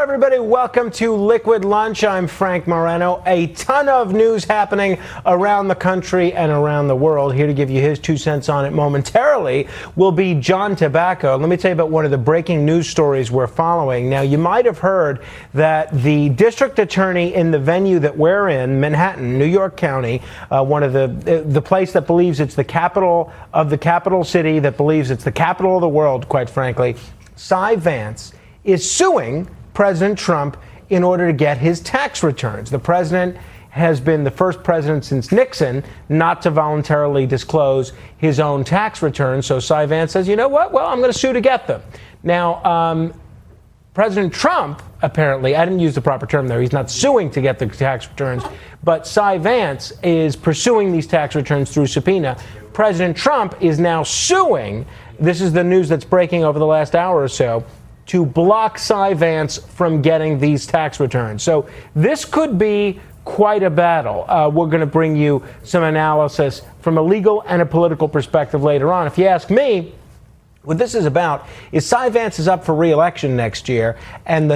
everybody. Welcome to Liquid Lunch. I'm Frank Moreno. A ton of news happening around the country and around the world. Here to give you his 2 cents on it momentarily will be John TABACCO. Let me tell you about one of the breaking news stories we're following. Now, you might have heard that the district attorney in the venue that we're in, Manhattan, New York County, one of the place that believes it's the capital of the capital city, that believes it's the capital of the world, quite frankly, Cy Vance, is suing President Trump in order to get his tax returns. The president has been the first president since Nixon not to voluntarily disclose his own tax returns. So Cy Vance says, you know what? Well, I'm going to sue to get them. Now, President Trump, apparently, I didn't use the proper term there, he's not suing to get the tax returns, but Cy Vance is pursuing these tax returns through subpoena. President Trump is now suing, this is the news that's breaking over the last hour or so, to block Cy Vance from getting these tax returns. So this could be quite a battle. We're going to bring you some analysis from a legal and a political perspective later on. If you ask me, what this is about is Cy Vance is up for re-election next year, and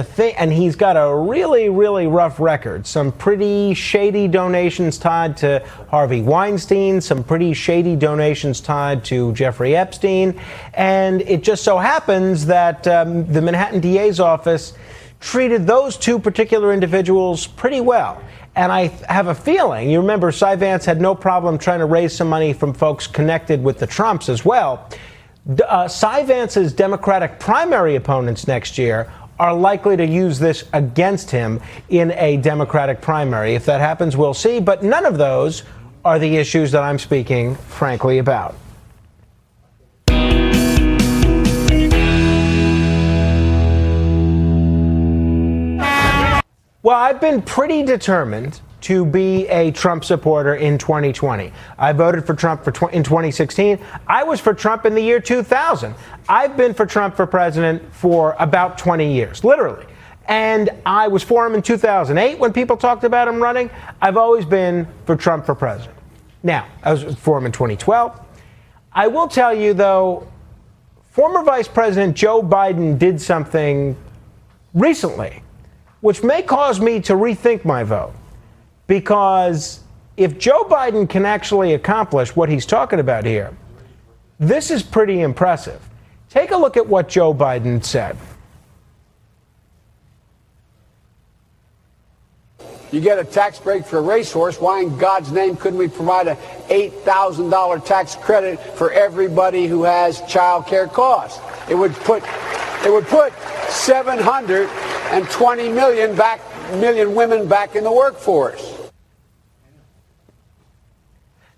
he's got a really, really rough record. Some pretty shady donations tied to Harvey Weinstein, some pretty shady donations tied to Jeffrey Epstein, and it just so happens that the Manhattan DA's office treated those two particular individuals pretty well. And I have a feeling, you remember, Cy Vance had no problem trying to raise some money from folks connected with the Trumps as well. Cy Vance's Democratic primary opponents next year are likely to use this against him in a Democratic primary. If that happens, we'll see. But none of those are the issues that I'm speaking, frankly, about. Well, I've been pretty determined to be a Trump supporter in 2020. I voted for Trump in 2016. I was for Trump in the year 2000. I've been for Trump for president for about 20 years, literally. And I was for him in 2008 when people talked about him running. I've always been for Trump for president. Now, I was for him in 2012. I will tell you, though, former Vice President Joe Biden did something recently, which may cause me to rethink my vote. Because if Joe Biden can actually accomplish what he's talking about here, this is pretty impressive. Take a look at what Joe Biden said. You get a tax break for a racehorse. Why in God's name couldn't we provide a $8,000 tax credit for everybody who has child care costs? It would put 720 million women back in the workforce.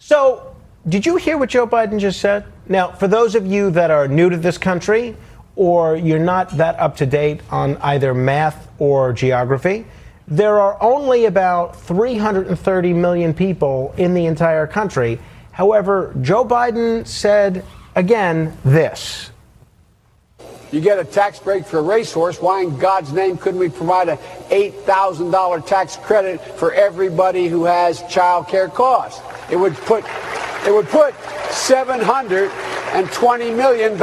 So, did you hear what Joe Biden just said? Now, for those of you that are new to this country, or you're not that up to date on either math or geography, there are only about 330 million people in the entire country. However, Joe Biden said, again, this. You get a tax break for a racehorse. Why in God's name couldn't we provide a $8,000 tax credit for everybody who has child care costs? It would put 720 million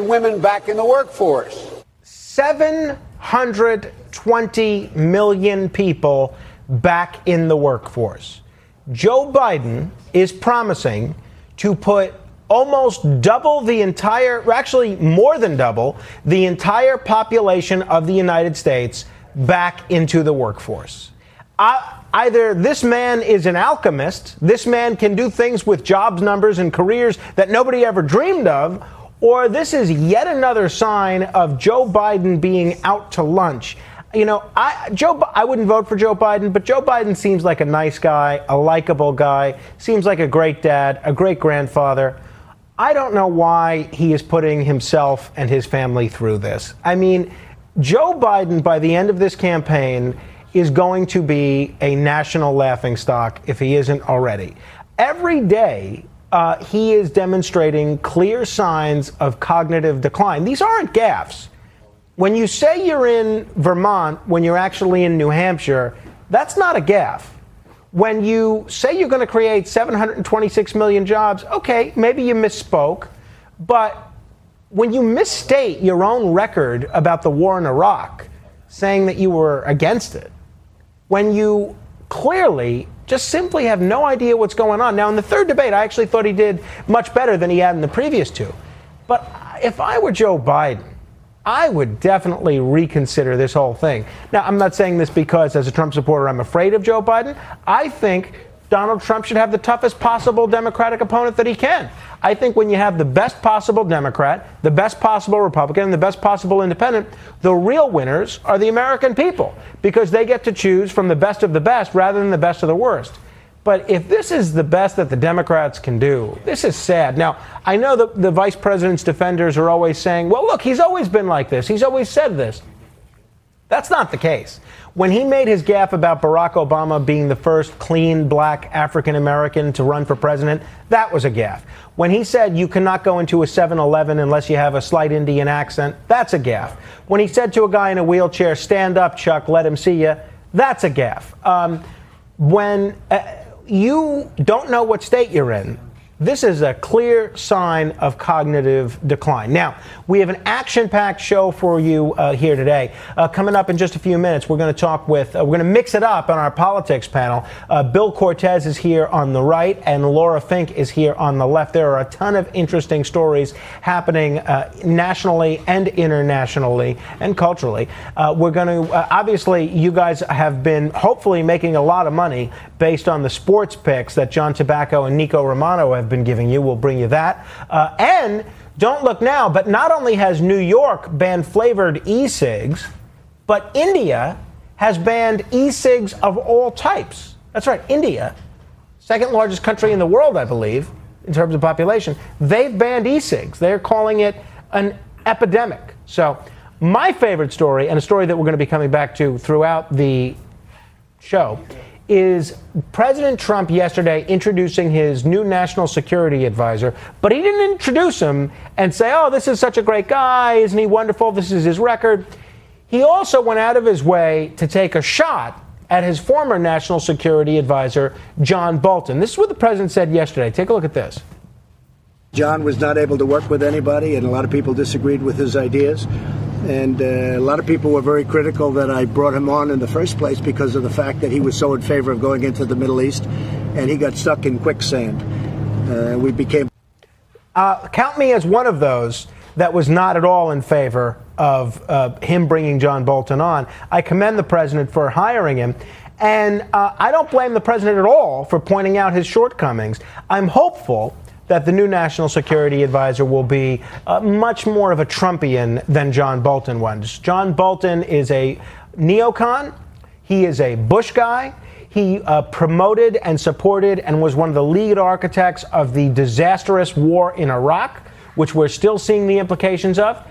women back in the workforce. 720 million people back in the workforce. Joe Biden is promising to put almost double the entire, actually more than double, the entire population of the United States back into the workforce. Either this man is an alchemist, this man can do things with jobs numbers and careers that nobody ever dreamed of, or this is yet another sign of Joe Biden being out to lunch. You know, I wouldn't vote for Joe Biden, but Joe Biden seems like a nice guy, a likable guy, seems like a great dad, a great grandfather. I don't know why he is putting himself and his family through this. I mean, Joe Biden, by the end of this campaign, is going to be a national laughingstock if he isn't already. Every day, he is demonstrating clear signs of cognitive decline. These aren't gaffes. When you say you're in Vermont when you're actually in New Hampshire, that's not a gaffe. When you say you're going to create 726 million jobs, okay, maybe you misspoke, but when you misstate your own record about the war in Iraq, saying that you were against it when you clearly just simply have no idea what's going on. Now, in the third debate, I actually thought he did much better than he had in the previous two. But if I were Joe Biden, I would definitely reconsider this whole thing. Now, I'm not saying this because, as a Trump supporter, I'm afraid of Joe Biden. I think Donald Trump should have the toughest possible Democratic opponent that he can. I think when you have the best possible Democrat, the best possible Republican, and the best possible independent, the real winners are the American people, because they get to choose from the best of the best rather than the best of the worst. But if this is the best that the Democrats can do, this is sad. Now, I know that the vice president's defenders are always saying, well, look, he's always been like this. He's always said this. That's not the case. When he made his gaffe about Barack Obama being the first clean black African American to run for president, that was a gaffe. When he said you cannot go into a 7-Eleven unless you have a slight Indian accent, that's a gaffe. When he said to a guy in a wheelchair, stand up, Chuck, let him see you, that's a gaffe. When you don't know what state you're in, this is a clear sign of cognitive decline. Now, we have an action-packed show for you here today. Coming up in just a few minutes, we're going to talk with, we're going to mix it up on our politics panel. Bill Cortez is here on the right, and Laura Fink is here on the left. There are a ton of interesting stories happening nationally and internationally and culturally. We're going to, obviously, you guys have been hopefully making a lot of money based on the sports picks that John Tabacco and Nico Romano have been giving you. We'll bring you that. And don't look now, but not only has New York banned flavored e-cigs, but India has banned e-cigs of all types. That's right, India, second largest country in the world, I believe, in terms of population. They've banned e-cigs. They're calling it an epidemic. So my favorite story, and a story that we're going to be coming back to throughout the show, is President Trump yesterday introducing his new national security advisor, but he didn't introduce him and say, oh, this is such a great guy, isn't he wonderful, this is his record. He also went out of his way to take a shot at his former national security advisor, John Bolton. This is what the president said yesterday. Take a look at this. John was not able to work with anybody, and a lot of people disagreed with his ideas. And a lot of people were very critical that I brought him on in the first place because of the fact that he was so in favor of going into the Middle East, and he got stuck in quicksand. We became... Count me as one of those that was not at all in favor of him bringing John Bolton on. I commend the president for hiring him. And I don't blame the president at all for pointing out his shortcomings. I'm hopeful that the new national security advisor will be much more of a Trumpian than John Bolton was. John Bolton is a neocon. He is a Bush guy. He promoted and supported and was one of the lead architects of the disastrous war in Iraq, which we're still seeing the implications of.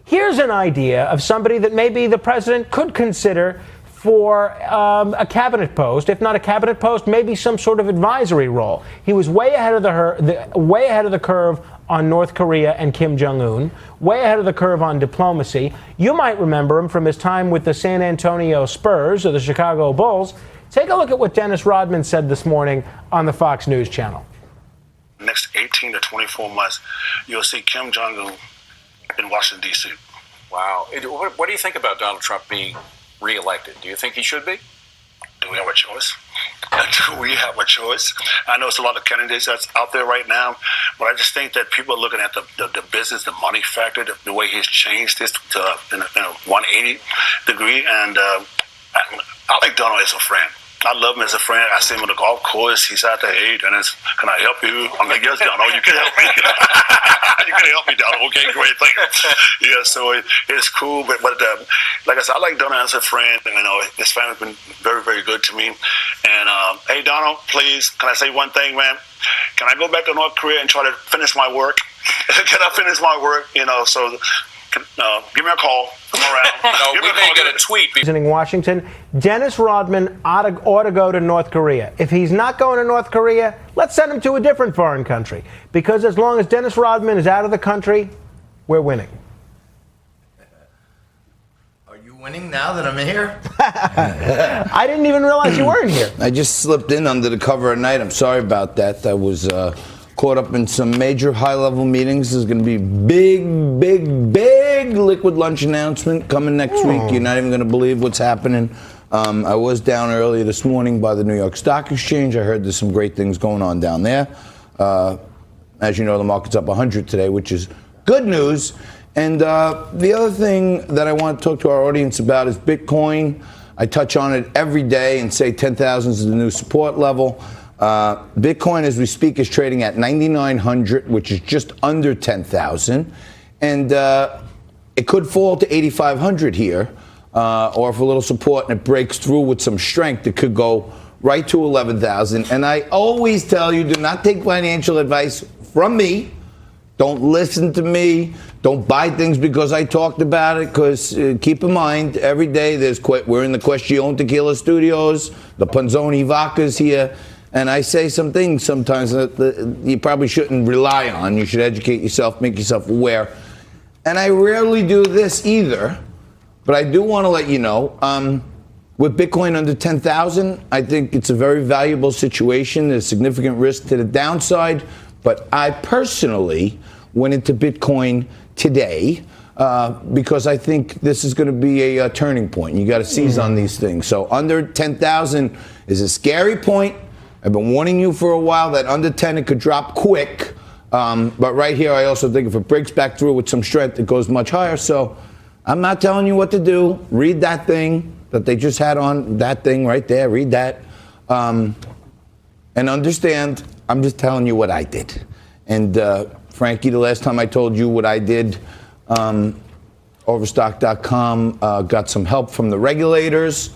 Here's an idea of somebody that maybe the president could consider for a cabinet post, if not a cabinet post, maybe some sort of advisory role. He was way ahead of the curve on North Korea and Kim Jong-un, way ahead of the curve on diplomacy. You might remember him from his time with the San Antonio Spurs or the Chicago Bulls. Take a look at what Dennis Rodman said this morning on the Fox News channel. Next 18 to 24 months, you'll see Kim Jong-un in Washington, D.C. Wow. What do you think about Donald Trump being re-elected? Do you think he should be? Do we have a choice? Do we have a choice? I know it's a lot of candidates that's out there right now, but I just think that people are looking at the business, the money factor, the way he's changed this to in a 180 degree, and I like Donald as a friend. I love him as a friend. I see him on the golf course. He's out there, hey, Dennis, can I help you? I'm like, yes, Donald, you can help me. You can help me, Donald. Okay, great, thank you. Yeah, so it's cool. But like I said, I like Donald as a friend. You know, his family's been very, very good to me. And, hey, Donald, please, can I say one thing, man? Can I go back to North Korea and try to finish my work? Can I finish my work? You know, so... give me a call. Come around. We may get a tweet. Visiting Washington, Dennis Rodman ought to go to North Korea. If he's not going to North Korea, let's send him to a different foreign country. Because as long as Dennis Rodman is out of the country, we're winning. Are you winning now that I'm here? I didn't even realize you weren't here. I just slipped in under the cover of night. I'm sorry about that. I was caught up in some major high-level meetings. There's going to be big big liquid lunch announcement coming next week. You're not even going to believe what's happening. I was down earlier this morning by the New York Stock Exchange. I heard there's some great things going on down there. As you know, the market's up 100 today, which is good news. And the other thing that I want to talk to our audience about is Bitcoin. I touch on it every day and say 10,000 is the new support level. Bitcoin, as we speak, is trading at 9,900, which is just under 10,000. And it could fall to 8,500 here, or for a little support and it breaks through with some strength, it could go right to 11,000. And I always tell you, do not take financial advice from me. Don't listen to me. Don't buy things because I talked about it, because keep in mind, every day we're in the Question Tequila Studios, the Panzoni Vodka's here, and I say some things sometimes that you probably shouldn't rely on. You should educate yourself, make yourself aware. And I rarely do this either, but I do want to let you know, with Bitcoin under 10,000, I think it's a very valuable situation. There's significant risk to the downside, but I personally went into Bitcoin today because I think this is going to be a turning point. You got to seize on these things. So under 10,000 is a scary point. I've been warning you for a while that under 10 it could drop quick. But right here, I also think if it breaks back through with some strength, it goes much higher. So I'm not telling you what to do. Read that thing that they just had on, that thing right there. Read that. And understand, I'm just telling you what I did. And Frankie, the last time I told you what I did, Overstock.com got some help from the regulators.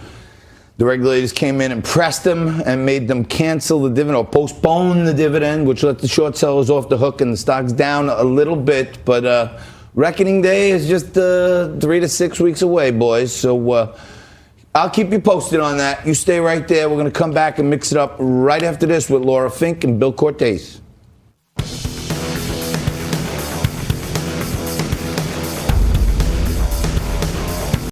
The regulators came in and pressed them and made them cancel the dividend or postpone the dividend, which let the short sellers off the hook, and the stock's down a little bit. But reckoning day is just 3 to 6 weeks away, boys. So I'll keep you posted on that. You stay right there. We're going to come back and mix it up right after this with Laura Fink and Bill Cortez.